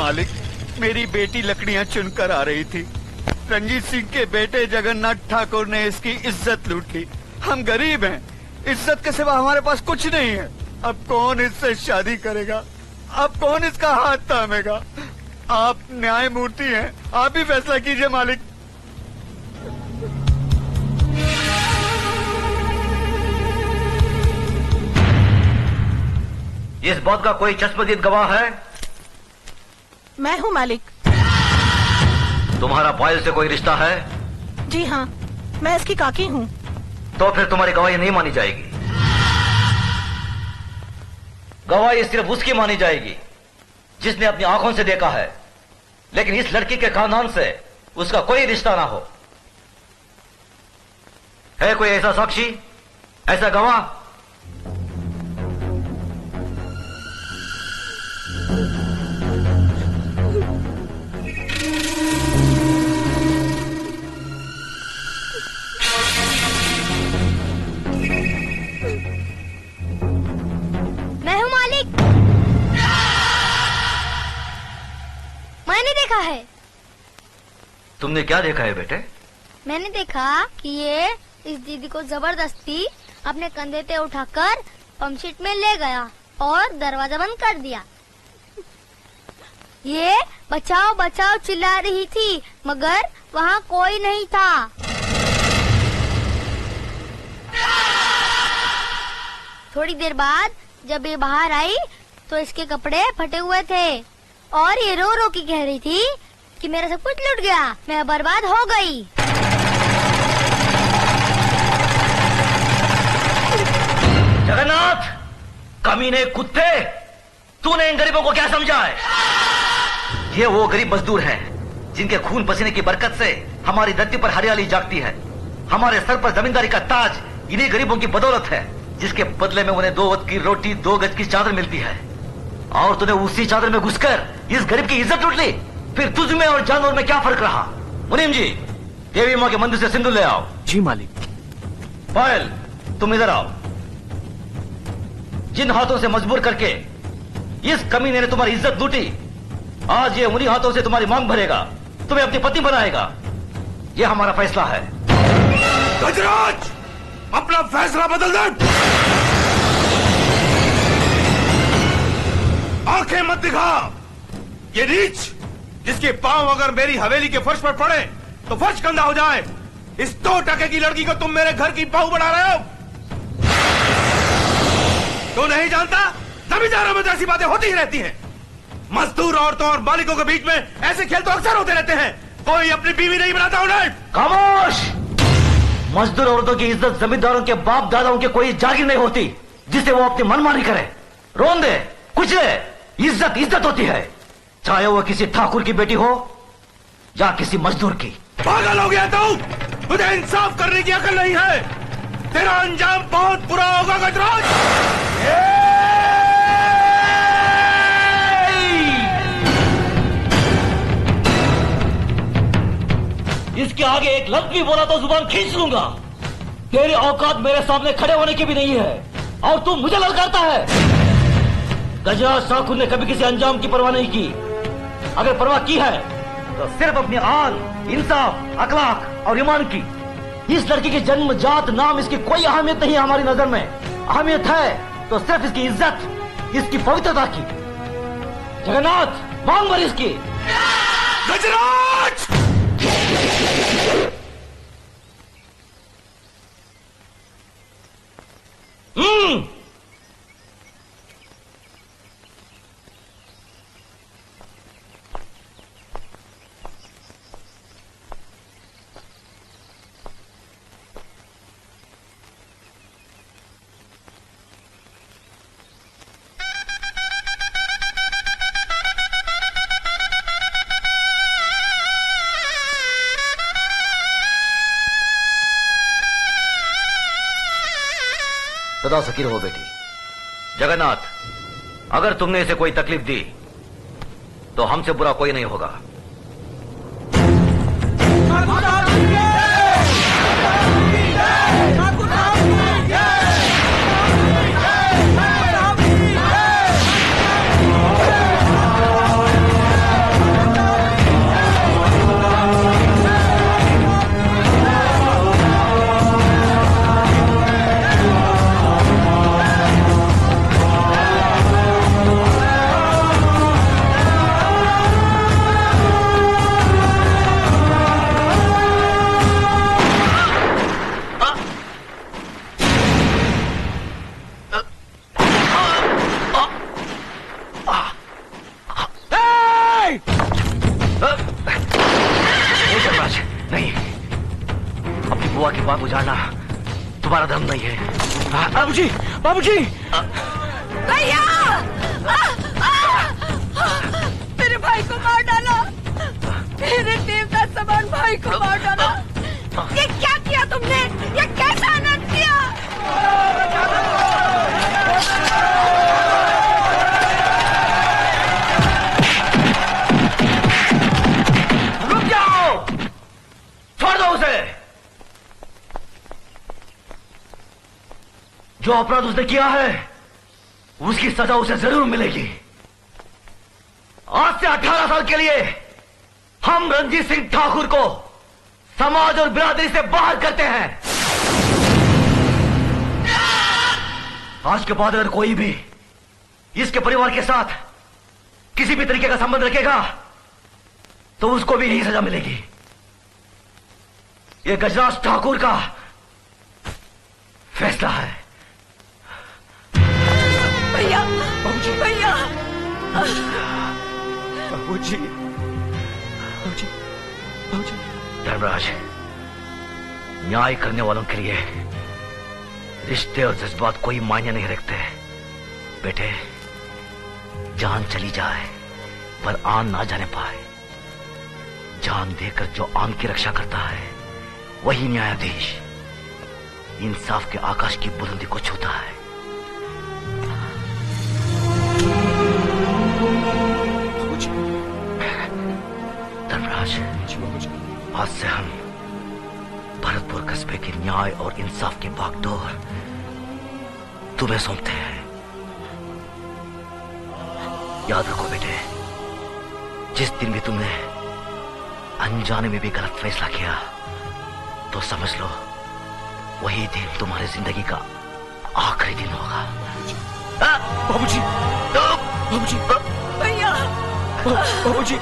मालिक, मेरी बेटी लकड़ियां चुनकर आ रही थी। रंजीत सिंह के बेटे जगन्नाथ ठाकुर ने इसकी इज्जत लूट ली। हम गरीब हैं, इज्जत के सिवा हमारे पास कुछ नहीं है। अब कौन इससे शादी करेगा? अब कौन इसका हाथ थामेगा? आप न्यायमूर्ति हैं, आप ही फैसला कीजिए मालिक। इस बात का कोई चश्मदीद गवाह है? मैं हूँ मालिक। तुम्हारा पायल से कोई रिश्ता है? जी हाँ, मैं इसकी काकी हूँ। तो फिर तुम्हारी गवाही नहीं मानी जाएगी। गवाही सिर्फ उसकी मानी जाएगी जिसने अपनी आंखों से देखा है, लेकिन इस लड़की के खानदान से उसका कोई रिश्ता ना हो। है कोई ऐसा साक्षी, ऐसा गवाह? मैं हूँ मालिक। मैंने देखा है। तुमने क्या देखा है बेटे? मैंने देखा कि ये इस दीदी को जबरदस्ती अपने कंधे पे उठाकर पंपशीट में ले गया और दरवाजा बंद कर दिया। ये बचाओ बचाओ चिल्ला रही थी, मगर वहाँ कोई नहीं था। थोड़ी देर बाद जब ये बाहर आई तो इसके कपड़े फटे हुए थे और ये रो रो के कह रही थी कि मेरा सब कुछ लूट गया, मैं बर्बाद हो गई। जगन्नाथ, कमीने कुत्ते, तूने इन गरीबों को क्या समझा है? ये वो गरीब मजदूर हैं जिनके खून पसीने की बरकत से हमारी धरती पर हरियाली जागती है। हमारे सर पर जमींदारी का ताज इन्हीं गरीबों की बदौलत है, जिसके बदले में उन्हें 2 वक्त की रोटी, 2 गज की चादर मिलती है। और तूने उसी चादर में घुसकर इस गरीब की इज्जत लूट ली। फिर तुझ में और जानवर में क्या फर्क रहा? मुनीम जी, देवी माँ के मंदिर से सिंदूर ले आओ। जी मालिक। पायल, तुम इधर आओ। जिन हाथों से मजबूर करके इस कमीने ने तुम्हारी इज्जत लूटी, आज ये उन्हीं हाथों से तुम्हारी मांग भरेगा, तुम्हें अपनी पत्नी बनाएगा। ये हमारा फैसला है। गजराज, अपना फैसला बदल दे। आंखें मत दिखा। ये नीच, जिसके पांव अगर मेरी हवेली के फर्श पर पड़े तो फर्श गंदा हो जाए, इस 2 टके की लड़की को तुम मेरे घर की बहू बना रहे हो। तो नहीं जानता, जमींदारों में तो ऐसी बातें होती ही रहती हैं। मजदूर औरतों और मालिकों के बीच में ऐसे खेल तो अक्सर होते रहते हैं। कोई अपनी बीवी नहीं बनाता उन्हें। खामोश! मजदूर औरतों की इज्जत जमींदारों के बाप दादाओं के कोई जागीर नहीं होती जिसे वो अपनी मनमानी करे, रोन दे, कुचले। इज्जत इज्जत होती है, चाहे वो किसी ठाकुर की बेटी हो या किसी मजदूर की। पागल हो गया तू? तुझे इंसाफ करने की अकल नहीं है। तेरा अंजाम बहुत बुरा होगा गजराज। इसके आगे एक लफ्ज भी बोला तो जुबान खींच लूंगा। तेरी औकात मेरे सामने खड़े होने की भी नहीं है और तू मुझे ललकारता है। गजराज ठाकुर ने कभी किसी अंजाम की परवाह नहीं की। अगर परवाह की है तो सिर्फ अपनी आन, इंसाफ, अखलाक और ईमान की। इस लड़की की जन्म, जात, नाम, इसकी कोई अहमियत नहीं है हमारी नजर में। अहमियत है तो सिर्फ इसकी इज्जत, इसकी पवित्रता की। जगन्नाथ, मांग भर इसकी। गजराज! सदा सकी रहो बेटी। जगन्नाथ, अगर तुमने इसे कोई तकलीफ दी तो हमसे बुरा कोई नहीं होगा। बाप उजाड़ना तुम्हारा धर्म नहीं है। बाबूजी, बाबूजी, भैया मेरे भाई को मार डाला, मेरे देवता समान भाई को मार डाला। ये क्या किया तुमने? ये कैसा अनर्थ किया? रुक जाओ, छोड़ दो उसे। जो अपराध उसने किया है उसकी सजा उसे जरूर मिलेगी। आज से 18 साल के लिए हम रणजीत सिंह ठाकुर को समाज और बिरादरी से बाहर करते हैं। आज के बाद अगर कोई भी इसके परिवार के साथ किसी भी तरीके का संबंध रखेगा तो उसको भी यही सजा मिलेगी। यह गजराज ठाकुर का फैसला है। भैया, भैया, बाबूजी, बाबूजी, बाबूजी। धर्मराज, न्याय करने वालों के लिए रिश्ते और जज्बात कोई मायने नहीं रखते। बेटे, जान चली जाए पर आन ना जाने पाए। जान देकर जो आन की रक्षा करता है वही न्यायाधीश इंसाफ के आकाश की बुलंदी को छूता है। धर्मराज, आज से हम भरतपुर कस्बे के न्याय और इंसाफ की बागडोर तुम्हें सौंपते हैं। याद रखो बेटे, जिस दिन भी तुमने अनजाने में भी गलत फैसला किया तो समझ लो वही दिन तुम्हारी जिंदगी का आखिरी दिन होगा। बाबूजी, बाबूजी, भैया, बाबूजी।